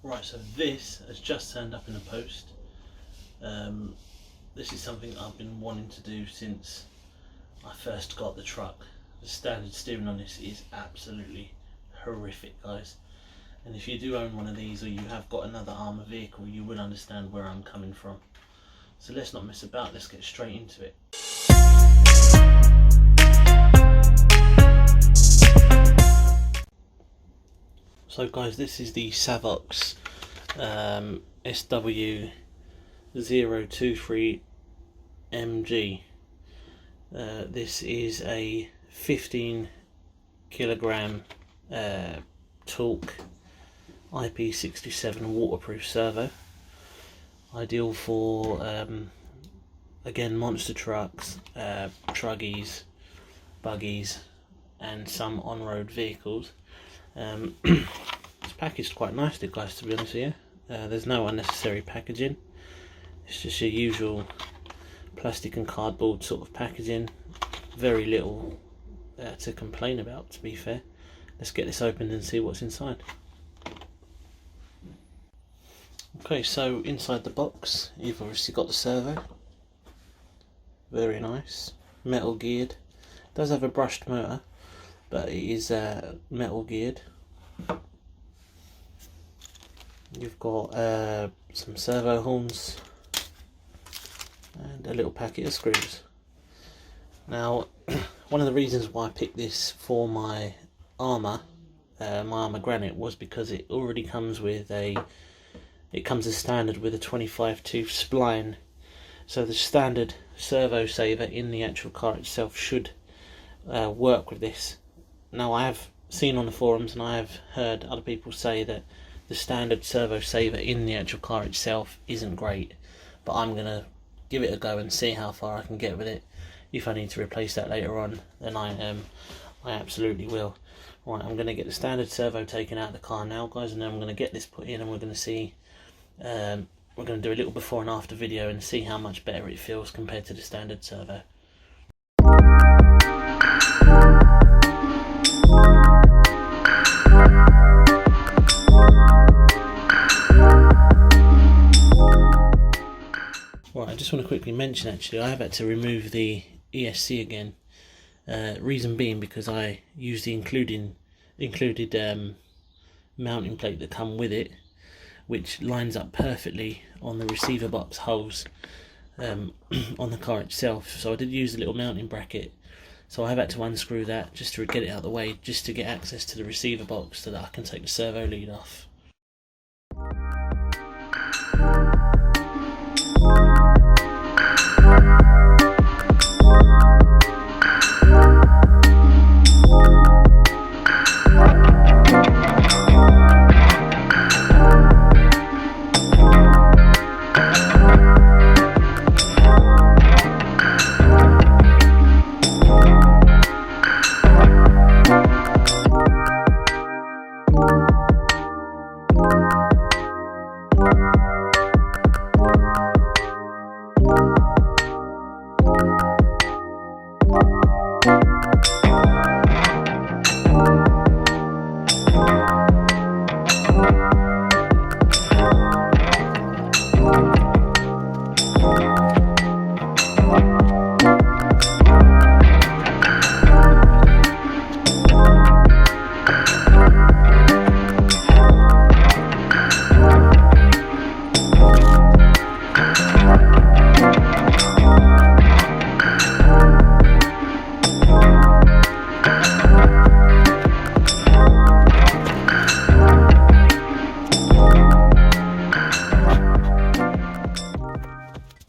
Right, so this has just turned up in the post. This is something I've been wanting to do since I first got the truck. The standard steering on this is absolutely horrific, guys. And if you do own one of these, or you have got another Arrma vehicle, you will understand where I'm coming from. So let's not mess about, let's get straight into it. So guys, this is the Savox SW0231MG. This is a 15 kilogram torque IP67 waterproof servo, ideal for again monster trucks, truggies, buggies and some on-road vehicles. It's packaged quite nicely, guys, to be honest with you. There's no unnecessary packaging, it's just your usual plastic and cardboard sort of packaging. Very little to complain about, to be fair. Let's get this opened and see what's inside. Okay, so inside the box you've obviously got the servo. Very nice, metal geared. It does have a brushed motor, but it is metal geared. You've got some servo horns and a little packet of screws. Now, one of the reasons why I picked this for my Arrma, Granite, was because it already comes with it comes as standard with a 25 tooth spline. So the standard servo saver in the actual car itself should work with this. Now, I have seen on the forums and I have heard other people say that the standard servo saver in the actual car itself isn't great, but I'm gonna give it a go and see how far I can get with it. If I need to replace that later on, then I absolutely will. Right, I'm gonna get the standard servo taken out of the car now, guys, and then I'm gonna get this put in, and we're gonna see. We're gonna do a little before and after video and see how much better it feels compared to the standard servo. Right, I just want to quickly mention, actually, I have had to remove the ESC again. Reason being because I used the included mounting plate that come with it, which lines up perfectly on the receiver box holes on the car itself. So I did use the little mounting bracket. So I have had to unscrew that just to get it out of the way, just to get access to the receiver box so that I can take the servo lead off.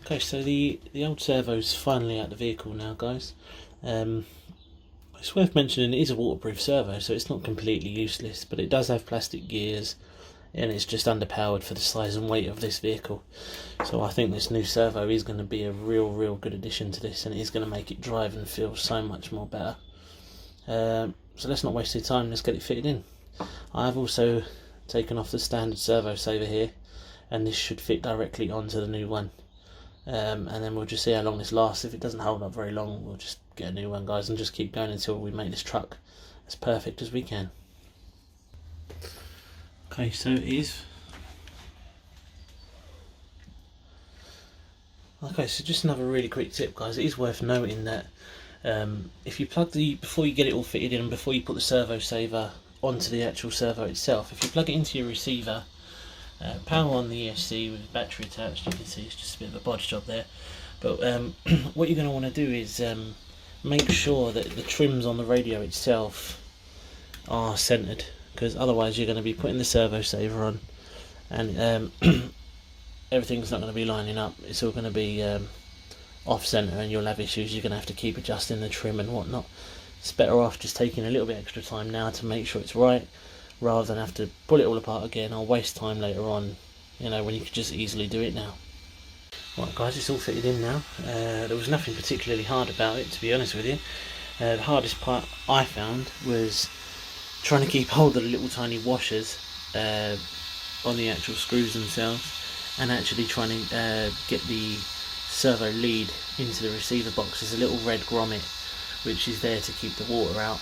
Okay, so the old servo's finally out of the vehicle now, guys. It's worth mentioning it is a waterproof servo, so it's not completely useless, but it does have plastic gears and it's just underpowered for the size and weight of this vehicle. So I think this new servo is going to be a real good addition to this, and it is going to make it drive and feel so much more better. So let's not waste any time, let's get it fitted in. I have also taken off the standard servo saver here, and this should fit directly onto the new one. And then we'll just see how long this lasts. If it doesn't hold up very long, we'll just get a new one, guys, and just keep going until we make this truck as perfect as we can. Okay, so it is Okay, so just another really quick tip, guys. It is worth noting that if you plug before you get it all fitted in, and before you put the servo saver onto the actual servo itself, if you plug it into your receiver, power on the ESC with battery attached, you can see it's just a bit of a bodge job there. But what you're going to want to do is make sure that the trims on the radio itself are centered, because otherwise you're going to be putting the servo saver on and everything's not going to be lining up. It's all going to be off center, and you'll have issues. You're going to have to keep adjusting the trim and whatnot. It's better off just taking a little bit extra time now to make sure it's right, rather than have to pull it all apart again or waste time later on, you know, when you could just easily do it now. Right guys, it's all fitted in now. There was nothing particularly hard about it, to be honest with you. The hardest part I found was trying to keep hold of the little tiny washers on the actual screws themselves, and actually trying to get the servo lead into the receiver box. There's a little red grommet which is there to keep the water out.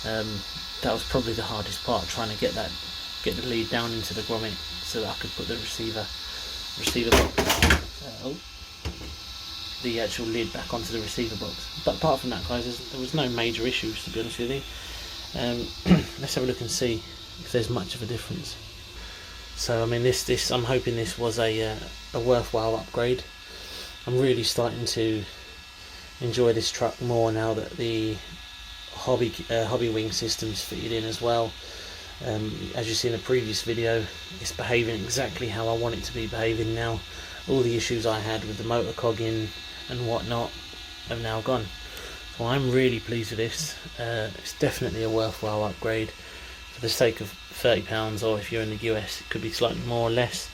That was probably the hardest part, trying to get the lead down into the grommet so that I could put the receiver box, the actual lid back onto the receiver box. But apart from that, guys, there was no major issues, to be honest with you. Let's have a look and see if there's much of a difference. So I mean, this I'm hoping this was a worthwhile upgrade. I'm really starting to enjoy this truck more now that the hobby wing system's fitted in as well. As you see in the previous video, it's behaving exactly how I want it to be behaving now. All the issues I had with the motor cogging and whatnot have now gone. So I'm really pleased with this. It's definitely a worthwhile upgrade for the sake of £30, or if you're in the US it could be slightly more or less.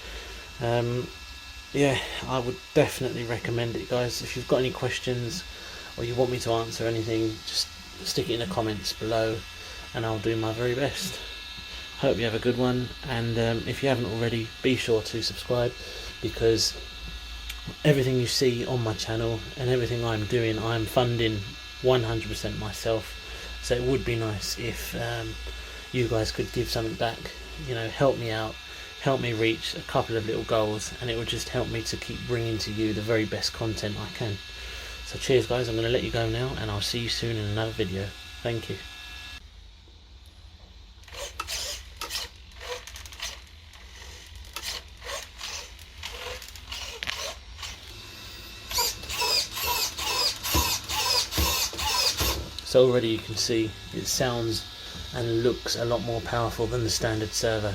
Yeah, I would definitely recommend it, guys. If you've got any questions or you want me to answer anything, just stick it in the comments below and I'll do my very best. Hope you have a good one, and if you haven't already, be sure to subscribe, because everything you see on my channel and everything I'm doing, I'm funding 100% myself. So it would be nice if you guys could give something back, you know, help me out, help me reach a couple of little goals, and it would just help me to keep bringing to you the very best content I can. So cheers guys, I'm going to let you go now, and I'll see you soon in another video. Thank you. So already you can see it sounds and looks a lot more powerful than the standard servo.